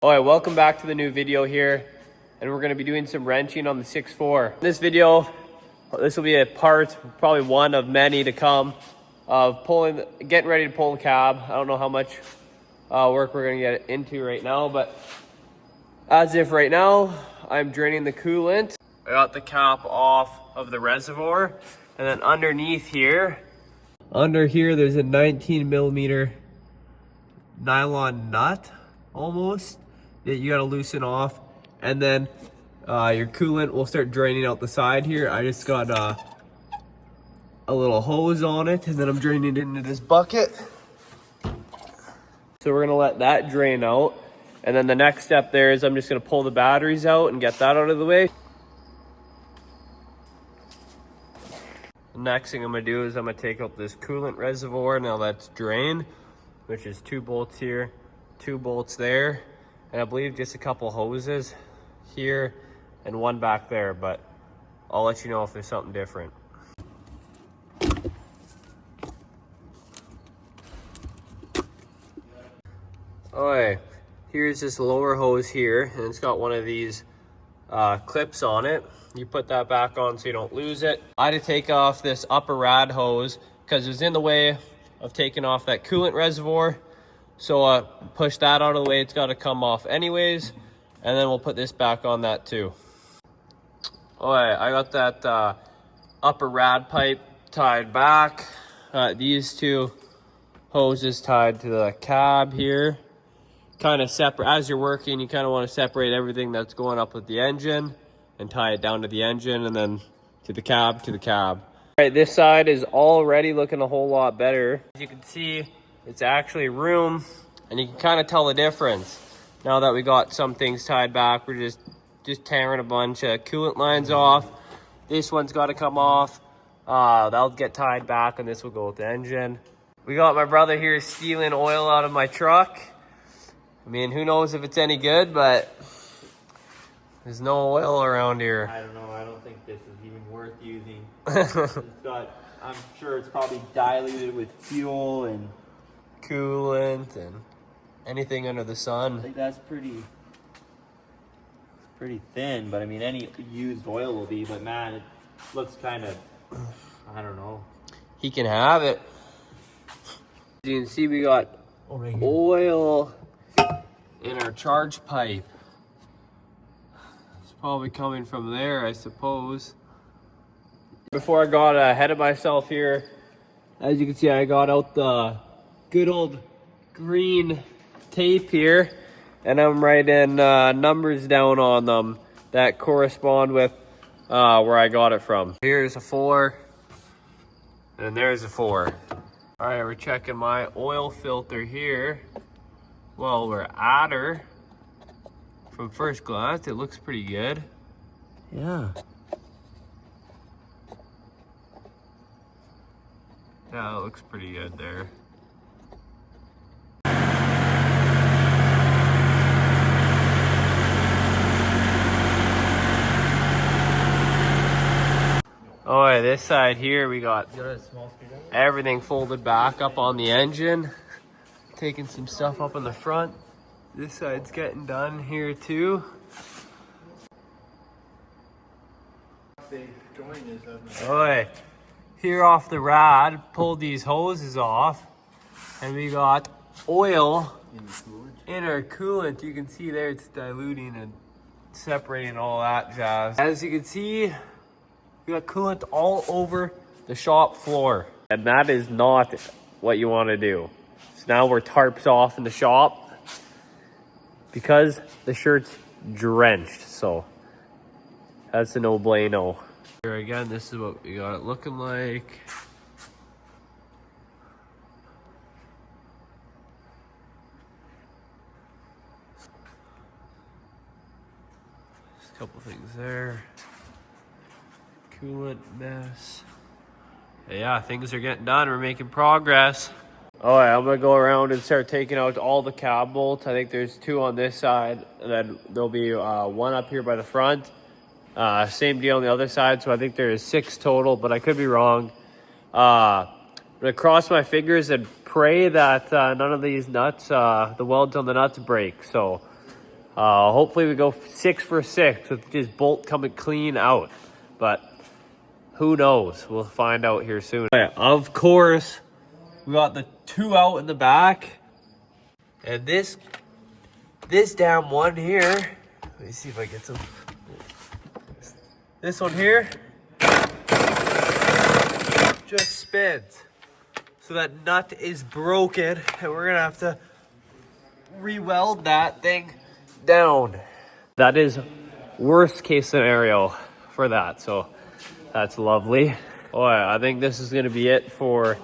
All right, welcome back to the new video here, and we're going to be doing some wrenching on the 6.4. This video, this will be a part, probably one of many to come, of getting ready to pull the cab. I don't know how much work we're going to get into right now, but as if right now, I'm draining the coolant. I got the cap off of the reservoir, and then underneath here, there's a 19 millimeter nylon nut, almost, that you gotta loosen off, and then your coolant will start draining out the side here. I just got a little hose on it, and then I'm draining it into this bucket. So we're gonna let that drain out, and then the next step there is I'm just gonna pull the batteries out and get that out of the way. The next thing I'm gonna do is I'm gonna take out this coolant reservoir now that's drained, which is 2 bolts here, 2 bolts there, and I believe just a couple hoses here and one back there, but I'll let you know if there's something different. Okay, here's this lower hose here, and it's got one of these clips on it. You put that back on so you don't lose it. I had to take off this upper rad hose because it was in the way of taking off that coolant reservoir. So push that out of the way. It's got to come off anyways, and then we'll put this back on that too. All right, I got that upper rad pipe tied back. These 2 hoses tied to the cab here. Kind of separate, as you're working, you kind of want to separate everything that's going up with the engine and tie it down to the engine, and then to the cab, All right, this side is already looking a whole lot better. As you can see, it's actually room, and you can kind of tell the difference. Now that we got some things tied back, we're just tearing a bunch of coolant lines off. This one's got to come off. That'll get tied back, and this will go with the engine. We got my brother here stealing oil out of my truck. I mean, who knows if it's any good, but there's no oil around here. I don't know. I don't think this is even worth using. I'm sure it's probably diluted with fuel and coolant and anything under the sun. I think that's pretty thin, but I mean, any used oil will be, but man, it looks kind of, I don't know. He can have it. As you can see, we got oil in our charge pipe. It's probably coming from there, I suppose. Before I got ahead of myself here, as you can see, I got out the good old green tape here, and I'm writing numbers down on them that correspond with where I got it from. Here's a 4, and there's a 4. All right, we're checking my oil filter here. Well, we're at her. From first glance, it looks pretty good. Yeah. Yeah, it looks pretty good there. Oh, yeah, this side here, we got everything folded back up on the engine. Taking some stuff up in the front. This side's getting done here too. Alright, here off the rad, pulled these hoses off, and we got oil in our coolant. You can see there it's diluting and separating all that jazz. As you can see, we got coolant all over the shop floor, and that is not what you want to do. So now we're tarps off in the shop because the shirt's drenched, so that's a no-bueno. Here again, this is what we got it looking like. Just a couple things there. Coolant mess. Yeah, things are getting done. We're making progress. All right, I'm gonna go around and start taking out all the cab bolts. I think there's 2 on this side, and then there'll be 1 up here by the front. Same deal on the other side, so I think there is 6 total, but I could be wrong. I'm gonna cross my fingers and pray that none of these nuts, the welds on the nuts break. So Hopefully we go 6 for 6 with just bolt coming clean out. But who knows? We'll find out here soon. Of course, we got the 2 out in the back. And this damn one here. Let me see if I get some. This one here just spins. So that nut is broken and we're gonna have to re-weld that thing down. That is worst case scenario for that, so that's lovely. Oh, I think this is gonna be it for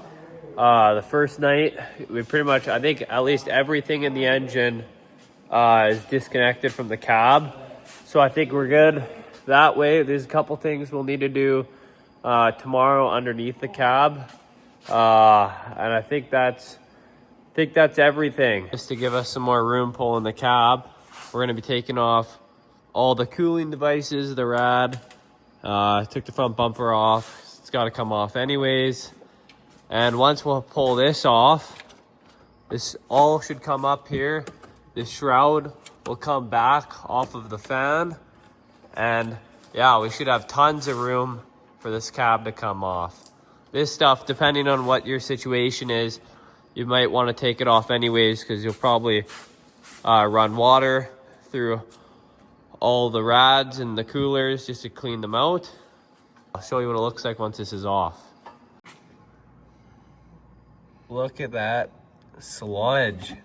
the first night. We pretty much, I think at least everything in the engine is disconnected from the cab, so I think we're good that way. There's a couple things we'll need to do tomorrow underneath the cab, and I think that's everything. Just to give us some more room pulling the cab, we're going to be taking off all the cooling devices, the rad. Took the front bumper off. It's got to come off anyways. And once we'll pull this off, this all should come up here. This shroud will come back off of the fan. And yeah, we should have tons of room for this cab to come off. This stuff, depending on what your situation is, you might want to take it off anyways, because you'll probably run water through all the rads and the coolers just to clean them out. I'll show you what it looks like once this is off. Look at that sludge.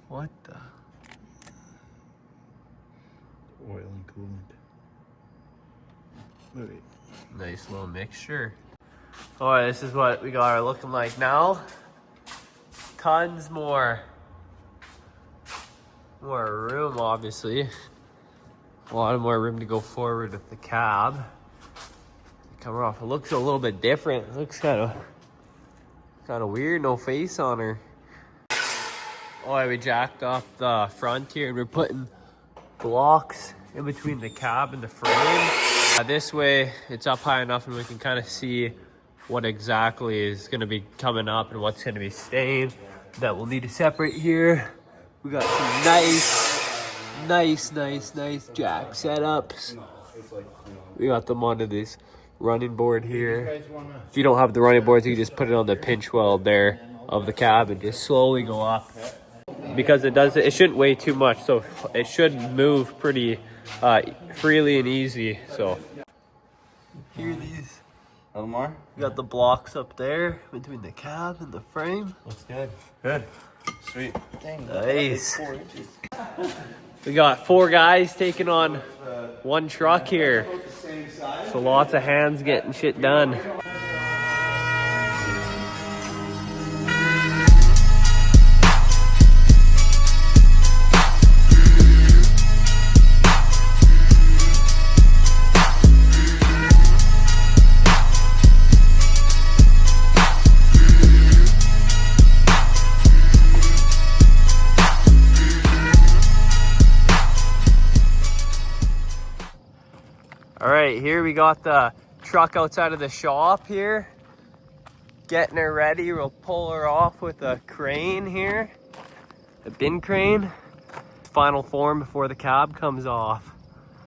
What the? Oil and coolant. Wait. Nice little mixture. Oh, this is what we got her looking like now. Tons more room, obviously. A lot more room to go forward with the cab. Cover off. It looks a little bit different. It looks kind of weird. No face on her. Oh, we jacked off the front here, and we're putting blocks in between the cab and the frame. This way, it's up high enough, and we can kind of see what exactly is going to be coming up and what's going to be staying. That we'll need to separate here. We got some nice jack setups. We got them onto this running board here. If you don't have the running boards, you can just put it on the pinch weld there of the cab and just slowly go up. Because it shouldn't weigh too much, so it should move pretty freely and easy. So here these. A little more? You got the blocks up there between the cab and the frame. Looks good. Good. Sweet. Dang, Nice. 4 inches. We got 4 guys taking on one truck here. So lots of hands getting shit done. All right, here we got the truck outside of the shop here. Getting her ready. We'll pull her off with a crane here. The bin crane. Final form before the cab comes off.